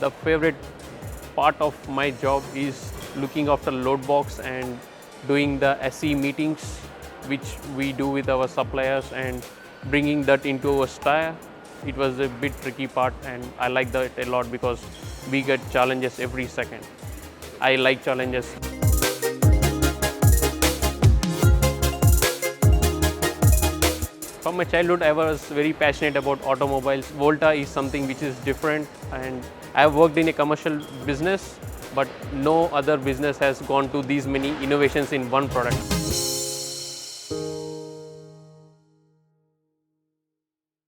The favorite part of my job is looking after load box and doing the SE meetings, which we do with our suppliers, and bringing that into our Steyr. It was a bit tricky part, and I like that a lot because we get challenges every second. I like challenges. From my childhood, I was very passionate about automobiles. Volta is something which is different, and I have worked in a commercial business, but no other business has gone to these many innovations in one product.